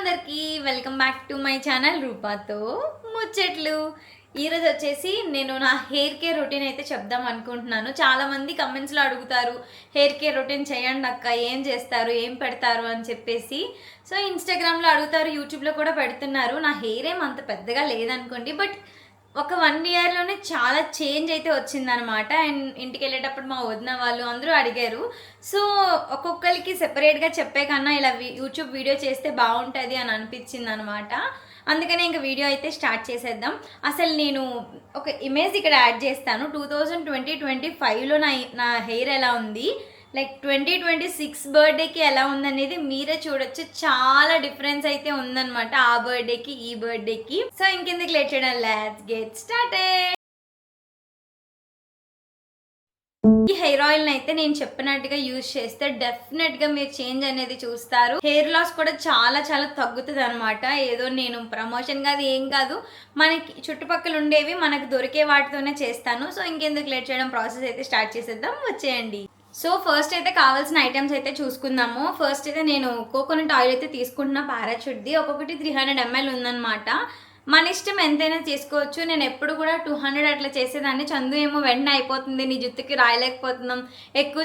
అందరికీ welcome back to my channel రూపాతో ముచ్చట్లు. ఈరోజు వచ్చేసి నేను నా హెయిర్ కేర్ రొటీన్ అయితే చెప్దాం అనుకుంటున్నాను. చాలామంది కమెంట్స్లో అడుగుతారు, హెయిర్ కేర్ రొటీన్ చేయండి అక్క, ఏం చేస్తారు, ఏం పెడతారు అని చెప్పేసి. సో ఇన్స్టాగ్రామ్లో అడుగుతారు, యూట్యూబ్లో కూడా పెడుతున్నారు. నా హెయిర్ ఏం అంత పెద్దగా లేదనుకోండి, బట్ ఒక 1 ఇయర్లోనే చాలా చేంజ్ అయితే వచ్చిందనమాట. అండ్ ఇంటికి వెళ్ళేటప్పుడు మా వదిన వాళ్ళు అందరూ అడిగారు. సో ఒక్కొక్కరికి సెపరేట్గా చెప్పే కన్నా ఇలా యూట్యూబ్ వీడియో చేస్తే బాగుంటుంది అని అనిపించింది అనమాట. అందుకనే ఇంకా వీడియో అయితే స్టార్ట్ చేసేద్దాం. అసలు నేను ఒక ఇమేజ్ ఇక్కడ యాడ్ చేస్తాను. 2025లో నా హెయిర్ ఎలా ఉంది, లైక్ 2026 బర్త్డేకి ఎలా ఉందనేది మీరే చూడొచ్చు. చాలా డిఫరెన్స్ అయితే ఉందన్నమాట ఆ బర్త్డేకి ఈ బర్త్డేకి. సో ఇంకెందుకు లేట్ చేయడం, లెట్స్ గెట్ స్టార్టెడ్. ఈ హెయిర్ ఆయిల్ని అయితే నేను చెప్పినట్టుగా యూజ్ చేస్తే డెఫినెట్గా మీరు చేంజ్ అనేది చూస్తారు. హెయిర్ లాస్ కూడా చాలా చాలా తగ్గుతుంది అనమాట. ఏదో నేను ప్రమోషన్ కాదు ఏం కాదు, మనకి చుట్టుపక్కల ఉండేవి మనకు దొరికే వాటితోనే చేస్తాను. సో ఇంకెందుకు లేట్ చేయడం, ప్రాసెస్ అయితే స్టార్ట్ చేసేద్దాం, వచ్చేయండి. సో ఫస్ట్ అయితే కావాల్సిన ఐటమ్స్ అయితే చూసుకుందాము. ఫస్ట్ అయితే నేను కోకోనట్ ఆయిల్ అయితే తీసుకుంటున్నా, పారాచూట్ది. ఒక్కొక్కటి 300 ml ఉందన్నమాట. మన ఇష్టం ఎంతైనా తీసుకోవచ్చు. నేను ఎప్పుడు కూడా 200 అట్లా చేసేదాన్ని. చందు ఏమో వెంటనే అయిపోతుంది, నీ జుట్టుకి రాయలేకపోతున్నాం, ఎక్కువ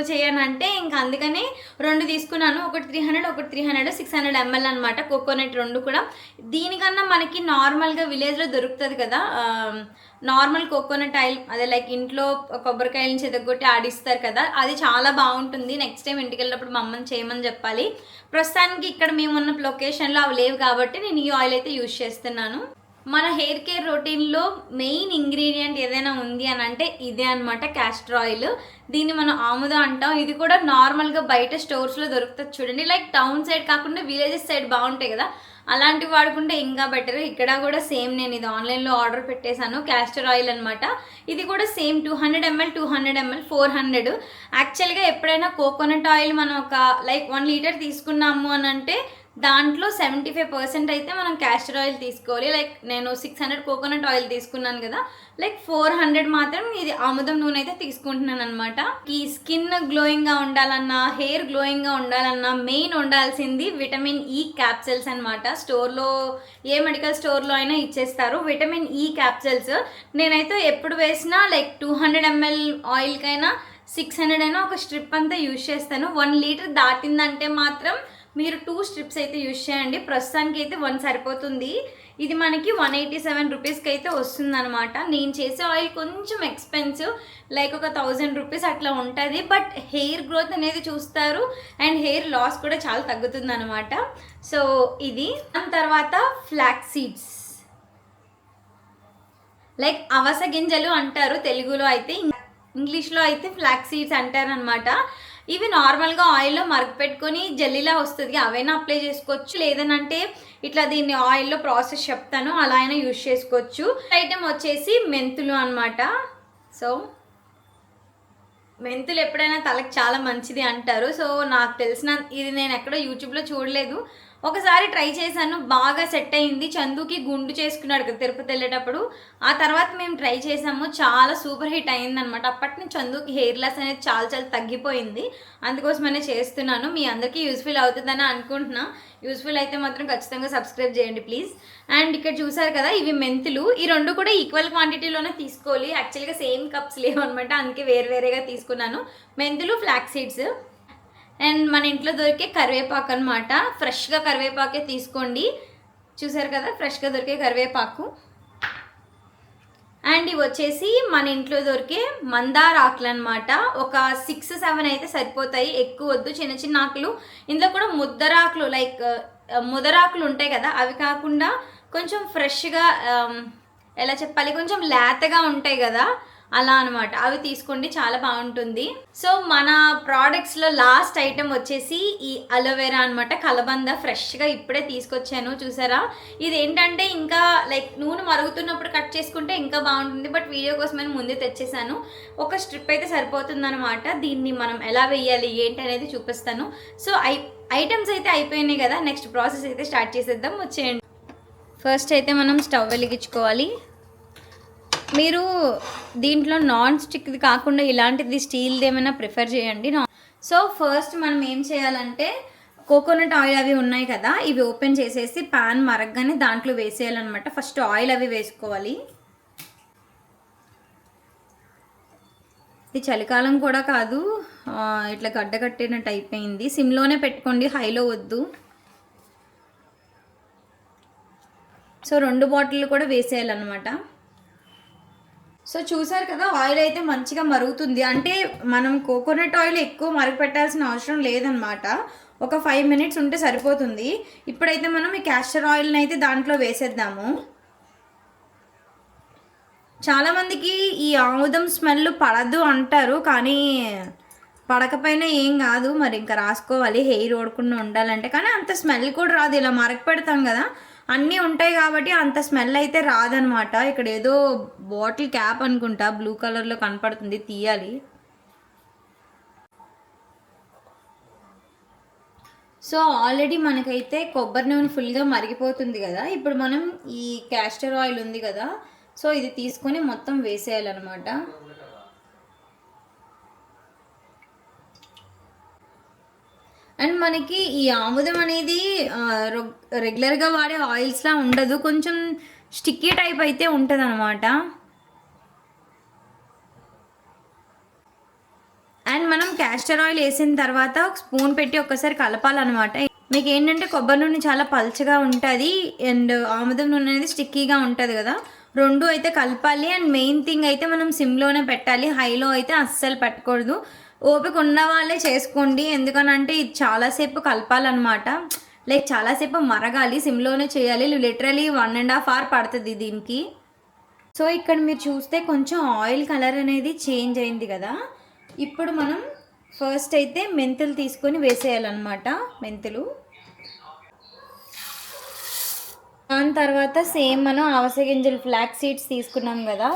చేయి అని అంటే ఇంకా అందుకని 2 తీసుకున్నాను. ఒకటి 300, ఒకటి 300, 600 ml అనమాట. కోకోనట్ 2 కూడా. దీనికన్నా మనకి నార్మల్గా విలేజ్లో దొరుకుతుంది కదా నార్మల్ కోకోనట్ ఆయిల్, అదే లైక్ ఇంట్లో కొబ్బరికాయలను చెదగొట్టి ఆడిస్తారు కదా, అది చాలా బాగుంటుంది. నెక్స్ట్ టైం ఇంటికి వెళ్ళినప్పుడు మా అమ్మని చేయమని చెప్పాలి. ప్రస్తుతానికి ఇక్కడ మేము ఉన్న లొకేషన్లో అవి లేవు కాబట్టి నేను ఈ ఆయిల్ అయితే యూజ్ చేస్తున్నాను. మన హెయిర్ కేర్ రొటీన్లో మెయిన్ ఇంగ్రీడియంట్ ఏదైనా ఉంది అని అంటే ఇదే అనమాట, క్యాస్టర్ ఆయిల్. దీన్ని మనం ఆముద అంటాం. ఇది కూడా నార్మల్గా బయట స్టోర్స్లో దొరుకుతుంది చూడండి. లైక్ టౌన్ సైడ్ కాకుండా విలేజెస్ సైడ్ బాగుంటాయి కదా, అలాంటివి వాడుకుంటే ఇంకా బెటర్. ఇక్కడ కూడా సేమ్, నేను ఇది ఆన్లైన్లో ఆర్డర్ పెట్టేశాను, క్యాస్టర్ ఆయిల్ అనమాట. ఇది కూడా సేమ్ 200 ml 400. యాక్చువల్గా ఎప్పుడైనా కోకోనట్ ఆయిల్ మనం ఒక లైక్ 1 లీటర్ తీసుకున్నాము అని అంటే దాంట్లో 75% అయితే మనం క్యాస్టర్ ఆయిల్ తీసుకోవాలి. లైక్ నేను 600 కోకోనట్ ఆయిల్ తీసుకున్నాను కదా, లైక్ 400 మాత్రం ఇది ఆముదం నూనె అయితే తీసుకుంటున్నాను అనమాట. ఈ స్కిన్ గ్లోయింగ్గా ఉండాలన్నా, హెయిర్ గ్లోయింగ్గా ఉండాలన్నా మెయిన్ ఉండాల్సింది విటమిన్ ఈ క్యాప్సూల్స్ అనమాట. స్టోర్లో ఏ మెడికల్ స్టోర్లో అయినా ఇచ్చేస్తారు విటమిన్ ఈ క్యాప్సూల్స్. నేనైతే ఎప్పుడు వేసినా లైక్ 200 ml ఆయిల్కైనా 600 అయినా ఒక స్ట్రిప్ అంతా యూజ్ చేస్తాను. 1 లీటర్ దాటిందంటే మాత్రం మీరు 2 స్ట్రిప్స్ అయితే యూజ్ చేయండి. ప్రస్తుతానికి అయితే 1 సరిపోతుంది. ఇది మనకి 187 రూపీస్కి అయితే వస్తుంది అనమాట. నేను చేసే ఆయిల్ కొంచెం ఎక్స్పెన్సివ్, లైక్ ఒక 1000 రూపీస్ అట్లా ఉంటుంది. బట్ హెయిర్ గ్రోత్ అనేది చూస్తారు అండ్ హెయిర్ లాస్ కూడా చాలా తగ్గుతుంది అనమాట. సో ఇది. దాని తర్వాత ఫ్లాక్స్ సీడ్స్, లైక్ అవస గింజలు అంటారు తెలుగులో అయితే, ఇంగ్లీష్లో అయితే ఫ్లాక్స్ సీడ్స్ అంటారనమాట. ఇవి నార్మల్గా ఆయిల్లో మరగపెట్టుకొని జెల్లీలా వస్తుంది, అవైనా అప్లై చేసుకోవచ్చు. లేదనంటే ఇట్లా దీన్ని ఆయిల్లో ప్రాసెస్ చెప్తాను, అలా అయినా యూజ్ చేసుకోవచ్చు. ఐటమ్ వచ్చేసి మెంతులు అనమాట. సో మెంతులు ఎప్పుడైనా తలకి చాలా మంచిది అంటారు. సో నాకు తెలిసిన ఇది నేను ఎక్కడో యూట్యూబ్లో చూడలేదు, ఒకసారి ట్రై చేశాను, బాగా సెట్ అయింది. చందుకి గుండు చేసుకున్నాడు కదా తిరుపతి వెళ్ళేటప్పుడు, ఆ తర్వాత మేము ట్రై చేసాము, చాలా సూపర్ హిట్ అయిందనమాట. అప్పటి నుంచి చందుకి హెయిర్ లాస్ అనేది చాలా చాలా తగ్గిపోయింది. అందుకోసమనే చేస్తున్నాను. మీ అందరికీ యూస్ఫుల్ అవుతుందని అనుకుంటున్నా. యూస్ఫుల్ అయితే మాత్రం ఖచ్చితంగా సబ్స్క్రైబ్ చేయండి ప్లీజ్. అండ్ ఇక్కడ చూసారు కదా, ఇవి మెంతులు. ఈ 2 కూడా ఈక్వల్ క్వాంటిటీలోనే తీసుకోవాలి. యాక్చువల్గా సేమ్ కప్స్ లేవు అనమాట, అందుకే వేరువేరేగా తీసుకున్నాను. మెంతులు, ఫ్లాక్స్ సీడ్స్ అండ్ మన ఇంట్లో దొరికే కరివేపాకు అనమాట. ఫ్రెష్గా కరివేపాకే తీసుకోండి. చూసారు కదా, ఫ్రెష్గా దొరికే కరివేపాకు. అండ్ ఇవి వచ్చేసి మన ఇంట్లో దొరికే మందార ఆకులు అనమాట. ఒక 6-7 అయితే సరిపోతాయి, ఎక్కువ వద్దు. చిన్న చిన్న ఆకులు. ఇందులో కూడా ముద్దరాకులు, లైక్ ముదరాకులు ఉంటాయి కదా, అవి కాకుండా కొంచెం ఫ్రెష్గా, ఎలా చెప్పాలి, కొంచెం లేతగా ఉంటాయి కదా, అలా అనమాట. అవి తీసుకోండి, చాలా బాగుంటుంది. సో మన ప్రోడక్ట్స్లో లాస్ట్ ఐటమ్ వచ్చేసి ఈ అలోవెరా అనమాట. కలబంద ఫ్రెష్గా ఇప్పుడే తీసుకొచ్చాను, చూసారా. ఇది ఏంటంటే ఇంకా లైక్ నూనె మరుగుతున్నప్పుడు కట్ చేసుకుంటే ఇంకా బాగుంటుంది, బట్ వీడియో కోసమని ముందే తెచ్చేసాను. ఒక స్ట్రిప్ అయితే సరిపోతుంది అనమాట. దీన్ని మనం ఎలా వేయాలి ఏంటి అనేది చూపిస్తాను. సో ఐటమ్స్ అయితే అయిపోయినాయి కదా, నెక్స్ట్ ప్రాసెస్ అయితే స్టార్ట్ చేసేద్దాం, వచ్చేయండి. ఫస్ట్ అయితే మనం స్టవ్ వెలిగించుకోవాలి. మీరు దీంట్లో నాన్ స్టిక్ది కాకుండా ఇలాంటిది స్టీల్ది ఏమైనా ప్రిఫర్ చేయండి. సో ఫస్ట్ మనం ఏం చేయాలంటే కోకోనట్ ఆయిల్ అవి ఉన్నాయి కదా, ఇవి ఓపెన్ చేసేసి పాన్ మరగగానే దాంట్లో వేసేయాలన్నమాట. ఫస్ట్ ఆయిల్ అవి వేసుకోవాలి. ఇది చలికాలం కూడా కాదు, ఇట్లా గడ్డ కట్టినట్టు అయిపోయింది. సిమ్లోనే పెట్టుకోండి, హైలో వద్దు. సో 2 బాటిల్ కూడా వేసేయాలన్నమాట. సో చూసారు కదా, ఆయిల్ అయితే మంచిగా మరుగుతుంది. అంటే మనం కోకోనట్ ఆయిల్ ఎక్కువ మరగపెట్టాల్సిన అవసరం లేదనమాట. ఒక 5 మినిట్స్ ఉంటే సరిపోతుంది. ఇప్పుడైతే మనం ఈ క్యాస్టర్ ఆయిల్ని అయితే దాంట్లో వేసేద్దాము. చాలామందికి ఈ ఆముదం స్మెల్ పడదు అంటారు, కానీ పడకపోయినా ఏం కాదు. మరి ఇంకా రాసుకోవాలి హెయిర్ ఓడకుండా ఉండాలంటే. కానీ అంత స్మెల్ కూడా రాదు, ఇలా మరక పెడతాం కదా, అన్నీ ఉంటాయి కాబట్టి అంత స్మెల్ అయితే రాదనమాట. ఇక్కడ ఏదో బాటిల్ క్యాప్ అనుకుంటా బ్లూ కలర్లో కనపడుతుంది, తీయాలి. సో ఆల్రెడీ మనకైతే కొబ్బరి నూనె ఫుల్గా మరిగిపోతుంది కదా. ఇప్పుడు మనం ఈ క్యాస్టర్ ఆయిల్ ఉంది కదా, సో ఇది తీసుకొని మొత్తం వేసేయాలన్నమాట. అండ్ మనకి ఈ ఆముదం అనేది రెగ్యులర్గా వాడే ఆయిల్స్లా ఉండదు, కొంచెం స్టిక్కీ టైప్ అయితే ఉంటుంది అనమాట. అండ్ మనం క్యాస్టర్ ఆయిల్ వేసిన తర్వాత ఒక స్పూన్ పెట్టి ఒక్కసారి కలపాలన్నమాట. మీకు ఏంటంటే కొబ్బరి నూనె చాలా పల్చగా ఉంటుంది అండ్ ఆముదం నూనె అనేది స్టిక్కీగా ఉంటుంది కదా, 2 అయితే కలపాలి. అండ్ మెయిన్ థింగ్ అయితే మనం సిమ్లోనే పెట్టాలి, హైలో అయితే అస్సలు పెట్టకూడదు. ఓపిక ఉన్న వాళ్ళే చేసుకోండి, ఎందుకనంటే ఇది చాలాసేపు కలపాలన్నమాట. లైక్ చాలాసేపు మరగాలి, సిమ్లోనే చేయాలి. లిటరలీ 1.5 hour పడుతుంది దీనికి. సో ఇక్కడ మీరు చూస్తే కొంచెం ఆయిల్ కలర్ అనేది చేంజ్ అయింది కదా. ఇప్పుడు మనం ఫస్ట్ అయితే మెంతులు తీసుకొని వేసేయాలన్నమాట. మెంతులు దాని తర్వాత సేమ్ మనం అవిసె గింజలు ఫ్లాక్ సీడ్స్ తీసుకున్నాం కదా,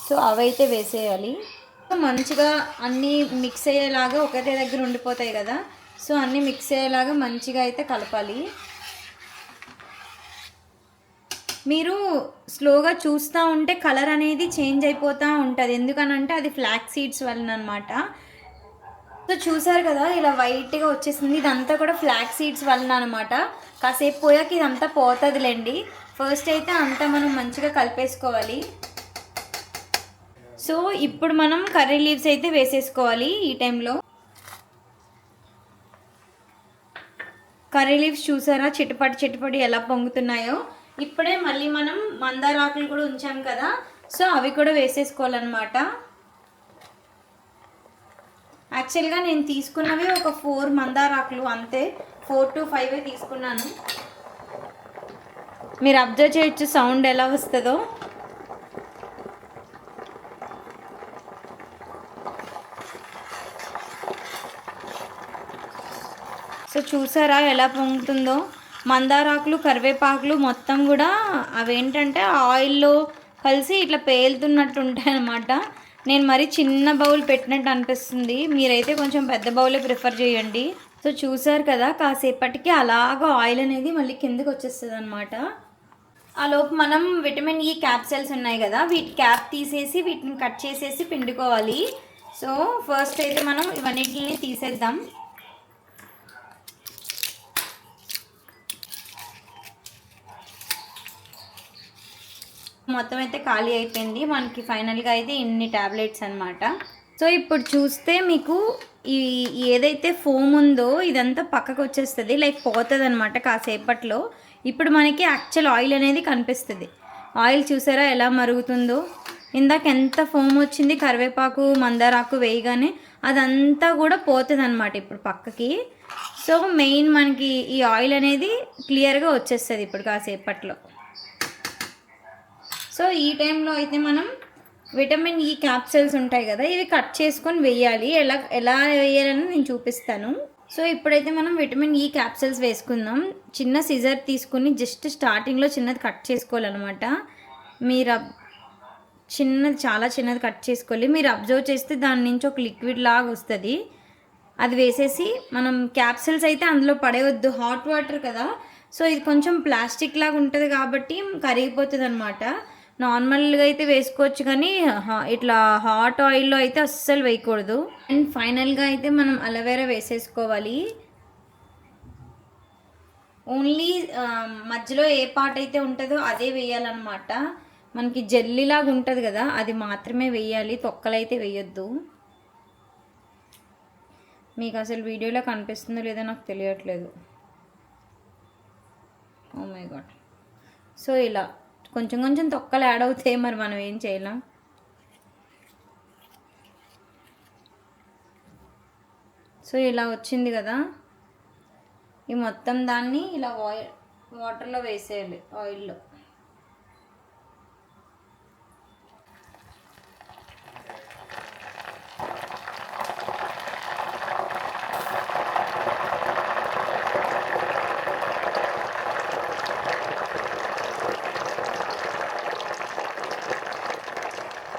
సో అవైతే వేసేయాలి. మంచిగా అన్నీ మిక్స్ అయ్యేలాగా, ఒకటే దగ్గర ఉండిపోతాయి కదా, సో అన్నీ మిక్స్ అయ్యేలాగా మంచిగా అయితే కలపాలి. మీరు స్లోగా చూస్తూ ఉంటే కలర్ అనేది చేంజ్ అయిపోతూ ఉంటుంది, ఎందుకనంటే అది ఫ్లాక్ సీడ్స్ వలన అనమాట. సో చూసారు కదా, ఇలా వైట్గా వచ్చేసింది, ఇదంతా కూడా ఫ్లాక్ సీడ్స్ వలన అనమాట. కాసేపు పోయాక ఇదంతా పోతుందిలేండి. ఫస్ట్ అయితే అంతా మనం మంచిగా కలిపేసుకోవాలి. సో ఇప్పుడు మనం కర్రీ లీవ్స్ అయితే వేసేసుకోవాలి. ఈ టైంలో కర్రీ లీవ్స్ చూసారా చిటపటి చిటపటి ఎలా పొంగుతున్నాయో. ఇప్పుడే మళ్ళీ మనం మందార ఆకులు కూడా ఉంచాం కదా, సో అవి కూడా వేసేసుకోవాలన్నమాట. యాక్చువల్గా నేను తీసుకున్నవి ఒక 4 మందార ఆకులు, అంతే 4 to 5 తీసుకున్నాను. మీరు అబ్జర్వ్ చేయొచ్చు సౌండ్ ఎలా వస్తుందో. సో చూసారా ఎలా పొంగుతుందో. మందారాకులు కరివేపాకులు మొత్తం కూడా అవేంటంటే ఆయిల్లో కలిసి ఇట్లా పేలుతున్నట్టు ఉంటాయి అన్నమాట. నేను మరి చిన్న బౌల్ పెట్టినట్టు అనిపిస్తుంది, మీరైతే కొంచెం పెద్ద బౌలే ప్రిఫర్ చేయండి. సో చూసారు కదా, కాసేపటికి అలాగా ఆయిల్ అనేది మళ్ళీ కిందకి వచ్చేస్తుంది అనమాట. ఆ లోపు మనం విటమిన్ ఈ క్యాప్సూల్స్ ఉన్నాయి కదా, వీటి క్యాప్ తీసేసి వీటిని కట్ చేసేసి పిండుకోవాలి. సో ఫస్ట్ అయితే మనం ఇవన్నిటిని తీసేద్దాం. మొత్తం అయితే ఖాళీ అయిపోయింది మనకి. ఫైనల్గా అయితే ఇన్ని ట్యాబ్లెట్స్ అనమాట. సో ఇప్పుడు చూస్తే మీకు ఈ ఏదైతే ఫోమ్ ఉందో ఇదంతా పక్కకు వచ్చేస్తుంది, లైక్ పోతుంది అనమాట కాసేపట్లో. ఇప్పుడు మనకి యాక్చువల్ ఆయిల్ అనేది కనిపిస్తుంది. ఆయిల్ చూసారా ఎలా మరుగుతుందో. ఇందాక ఎంత ఫోమ్ వచ్చింది కరివేపాకు మందారాకు వేయగానే, అదంతా కూడా పోతుంది అనమాట ఇప్పుడు పక్కకి. సో మెయిన్ మనకి ఈ ఆయిల్ అనేది క్లియర్గా వచ్చేస్తుంది ఇప్పుడు కాసేపట్లో. సో ఈ టైంలో అయితే మనం విటమిన్ ఈ క్యాప్సూల్స్ ఉంటాయి కదా, ఇవి కట్ చేసుకొని వేయాలి. ఎలా వేయాలని నేను చూపిస్తాను. సో ఇప్పుడైతే మనం విటమిన్ ఈ క్యాప్సూల్స్ వేసుకుందాం. చిన్న సిజర్ తీసుకుని జస్ట్ స్టార్టింగ్లో చిన్నది కట్ చేసుకోవాలన్నమాట. మీరు చాలా చిన్నది కట్ చేసుకోవాలి. మీరు అబ్జర్వ్ చేస్తే దాని నుంచి ఒక లిక్విడ్ లాగా వస్తుంది, అది వేసేసి మనం క్యాప్సూల్స్ అయితే అందులో పడేయవద్దు, హాట్ వాటర్ కదా. సో ఇది కొంచెం ప్లాస్టిక్ లాగా ఉంటుంది కాబట్టి కరిగిపోతుంది అనమాట. నార్మల్గా అయితే వేసుకోవచ్చు, కానీ ఇట్లా హాట్ ఆయిల్లో అయితే అస్సలు వేయకూడదు. అండ్ ఫైనల్గా అయితే మనం అలోవెరా వేసేసుకోవాలి. ఓన్లీ మధ్యలో ఏ పార్ట్ అయితే ఉంటుందో అదే వేయాలన్నమాట. మనకి జెల్లీలాగా ఉంటుంది కదా, అది మాత్రమే వేయాలి, తొక్కలైతే వేయొద్దు. మీకు అసలు వీడియోలో కనిపిస్తుందో లేదో నాకు తెలియట్లేదు. Oh my God. సో ఇలా కొంచెం కొంచెం తొక్కలు యాడ్ అవుతాయి, మరి మనం ఏం చేయలేం. సో ఇలా వచ్చింది కదా, ఈ మొత్తం దాన్ని ఇలా వాటర్లో వేసేయాలి, ఆయిల్లో.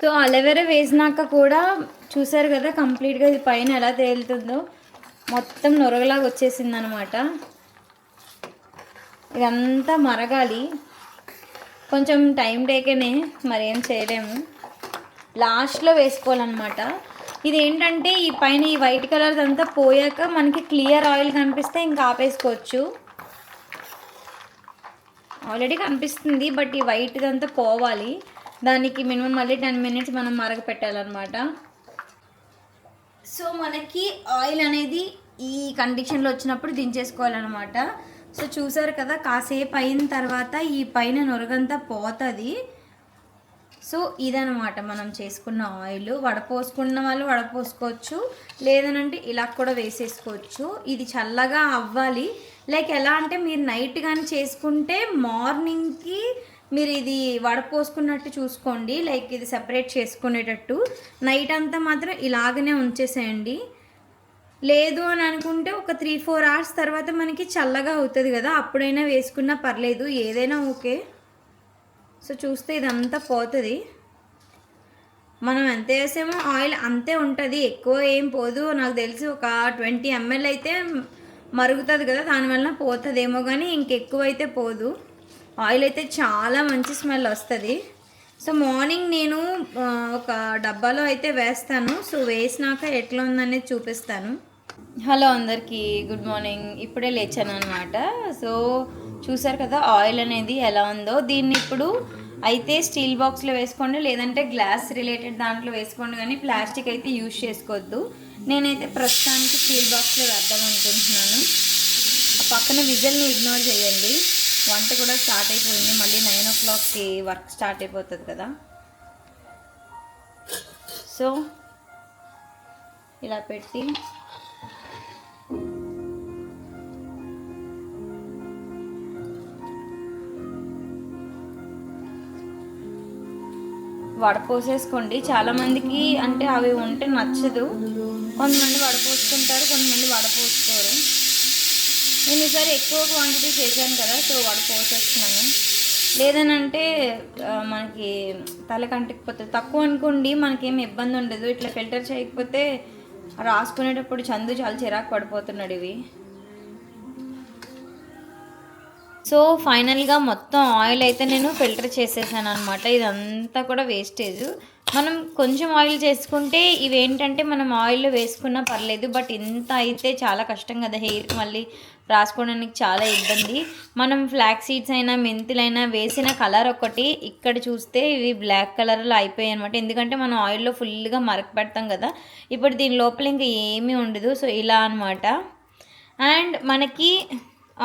సో అలోవెరా వేసినాక కూడా చూసారు కదా కంప్లీట్గా ఇది పైన ఎలా తేలుతుందో, మొత్తం నొరగలాగా వచ్చేసింది అనమాట. ఇదంతా మరగాలి, కొంచెం టైం టేకనే, మరి ఏం చేయలేము. లాస్ట్లో వేసుకోవాలన్నమాట. ఇది ఏంటంటే ఈ పైన ఈ వైట్ కలర్ అంతా పోయాక మనకి క్లియర్ ఆయిల్ కనిపిస్తే ఇంకా ఆపేసుకోవచ్చు. ఆల్రెడీ కనిపిస్తుంది, బట్ ఈ వైట్ ఇదంతా పోవాలి. దానికి మినిమం మళ్ళీ 10 minutes మనం మరగ పెట్టాలన్నమాట. సో మనకి ఆయిల్ అనేది ఈ కండిషన్లో వచ్చినప్పుడు దించేసుకోవాలన్నమాట. సో చూసారు కదా, కాసేపు అయిన తర్వాత ఈ పైన నొరగంతా పోతుంది. సో ఇదనమాట మనం చేసుకున్న ఆయిల్. వడపోసుకున్న వాళ్ళు వడపోసుకోవచ్చు, లేదనంటే ఇలా కూడా వేసేసుకోవచ్చు. ఇది చల్లగా అవ్వాలి. లైక్ ఎలా అంటే మీరు నైట్ కానీ చేసుకుంటే మార్నింగ్కి మీరు ఇది వడపోసుకున్నట్టు చూసుకోండి, లైక్ ఇది సెపరేట్ చేసుకునేటట్టు. నైట్ అంతా మాత్రం ఇలాగనే ఉంచేసేయండి. లేదు అని అనుకుంటే ఒక 3-4 hours తర్వాత మనకి చల్లగా అవుతుంది కదా, అప్పుడైనా వేసుకున్నా పర్లేదు, ఏదైనా ఓకే. సో చూస్తే ఇదంతా పోతుంది. మనం ఎంత వేసామో ఆయిల్ అంతే ఉంటుంది, ఎక్కువ ఏం పోదు. నాకు తెలిసి ఒక 20 ml అయితే మరుగుతుంది కదా, దానివల్ల పోతుందేమో, కానీ ఇంకెక్కువ అయితే పోదు. ఆయిల్ అయితే చాలా మంచి స్మెల్ వస్తుంది. సో మార్నింగ్ నేను ఒక డబ్బాలో అయితే వేస్తాను. సో వేసినాక ఎట్లా ఉందనేది చూపిస్తాను. హలో అందరికీ, గుడ్ మార్నింగ్. ఇప్పుడే లేచాను అనమాట. సో చూసారు కదా ఆయిల్ అనేది ఎలా ఉందో. దీన్ని ఇప్పుడు అయితే స్టీల్ బాక్స్లో వేసుకోండి, లేదంటే గ్లాస్ రిలేటెడ్ దాంట్లో వేసుకోండి, కానీ ప్లాస్టిక్ అయితే యూజ్ చేసుకోవద్దు. నేనైతే ప్రస్తుతానికి స్టీల్ బాక్స్లో వేద్దాం అనుకుంటున్నాను. పక్కన విజిల్ని ఇగ్నోర్ చేయండి. వంట కూడా స్టార్ట్ అయిపోయింది, మళ్ళీ 9 o'clockకి వర్క్ స్టార్ట్ అయిపోతుంది కదా. సో ఇలా పెట్టి వడపోసేసుకోండి. చాలామందికి అంటే అవి ఉంటే నచ్చదు, కొంతమంది వడపోసుకుంటారు, కొంతమంది వడపోసుకోరు. నేను ఈసారి ఎక్కువ క్వాంటిటీ చేశాను కదా, సో వడపోసేస్తున్నాను. లేదనంటే మనకి తలకంటికిపోతుంది. తక్కువ అనుకోండి, మనకేమి ఇబ్బంది ఉండదు. ఇట్లా ఫిల్టర్ చేయకపోతే రాసుకునేటప్పుడు చందు చాలా చిరాకు పడిపోతున్నాడు ఇవి. సో ఫైనల్గా మొత్తం ఆయిల్ అయితే నేను ఫిల్టర్ చేసేసాను అనమాట. ఇదంతా కూడా వేస్టేజ్. మనం కొంచెం ఆయిల్ చేసుకుంటే ఇవి ఏంటంటే మనం ఆయిల్లో వేసుకున్నా పర్లేదు, బట్ ఇంత అయితే చాలా కష్టం కదా, హెయిర్కి మళ్ళీ రాసుకోవడానికి చాలా ఇబ్బంది. మనం ఫ్లాక్ సీడ్స్ అయినా మెంతులైనా వేసిన కలర్ ఒకటి, ఇక్కడ చూస్తే ఇవి బ్లాక్ కలర్లో అయిపోయాయి అనమాట. ఎందుకంటే మనం ఆయిల్లో ఫుల్గా మరక పెడతాం కదా, ఇప్పుడు దీని లోపల ఇంకా ఏమీ ఉండదు. సో ఇలా అనమాట. అండ్ మనకి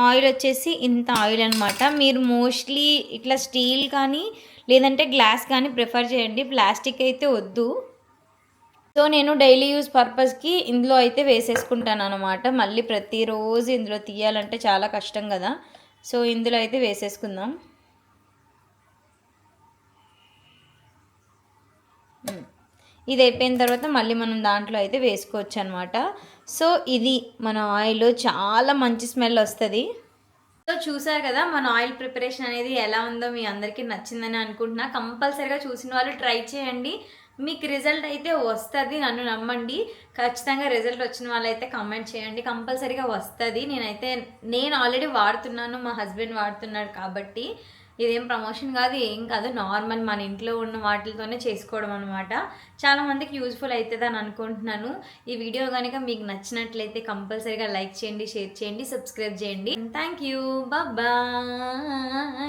ఆయిల్ వచ్చేసి ఇంత ఆయిల్ అనమాట. మీరు మోస్ట్లీ ఇట్లా స్టీల్ కానీ లేదంటే గ్లాస్ కానీ ప్రిఫర్ చేయండి, ప్లాస్టిక్ అయితే వద్దు. సో నేను డైలీ యూజ్ పర్పస్కి ఇందులో అయితే వేసేసుకుంటాను అనమాట. మళ్ళీ ప్రతిరోజు ఇందులో తీయాలంటే చాలా కష్టం కదా, సో ఇందులో అయితే వేసేసుకుందాం. ఇది అయిపోయిన తర్వాత మళ్ళీ మనం దాంట్లో అయితే వేసుకోవచ్చు అనమాట. సో ఇది మన ఆయిల్, చాలా మంచి స్మెల్ వస్తుంది. సో చూసారు కదా మన ఆయిల్ ప్రిపరేషన్ అనేది ఎలా ఉందో, మీ అందరికీ నచ్చిందని అనుకుంటున్నా. కంపల్సరీగా చూసిన వాళ్ళు ట్రై చేయండి, మీకు రిజల్ట్ అయితే వస్తుంది, నన్ను నమ్మండి. ఖచ్చితంగా రిజల్ట్ వచ్చిన వాళ్ళైతే కామెంట్ చేయండి, కంపల్సరీగా వస్తుంది. నేను ఆల్రెడీ వాడుతున్నాను, మా హస్బెండ్ వాడుతున్నాడు కాబట్టి ఇదేం ప్రమోషన్ కాదు, ఏం కాదు, నార్మల్ మన ఇంట్లో ఉన్న వాటితోనే చేసుకోవడం అనమాట. చాలా మందికి యూజ్ఫుల్ అవుతుంది అని అనుకుంటున్నాను. ఈ వీడియో కనుక మీకు నచ్చినట్లయితే కంపల్సరీగా లైక్ చేయండి, షేర్ చేయండి, సబ్స్క్రైబ్ చేయండి. Thank you, bye.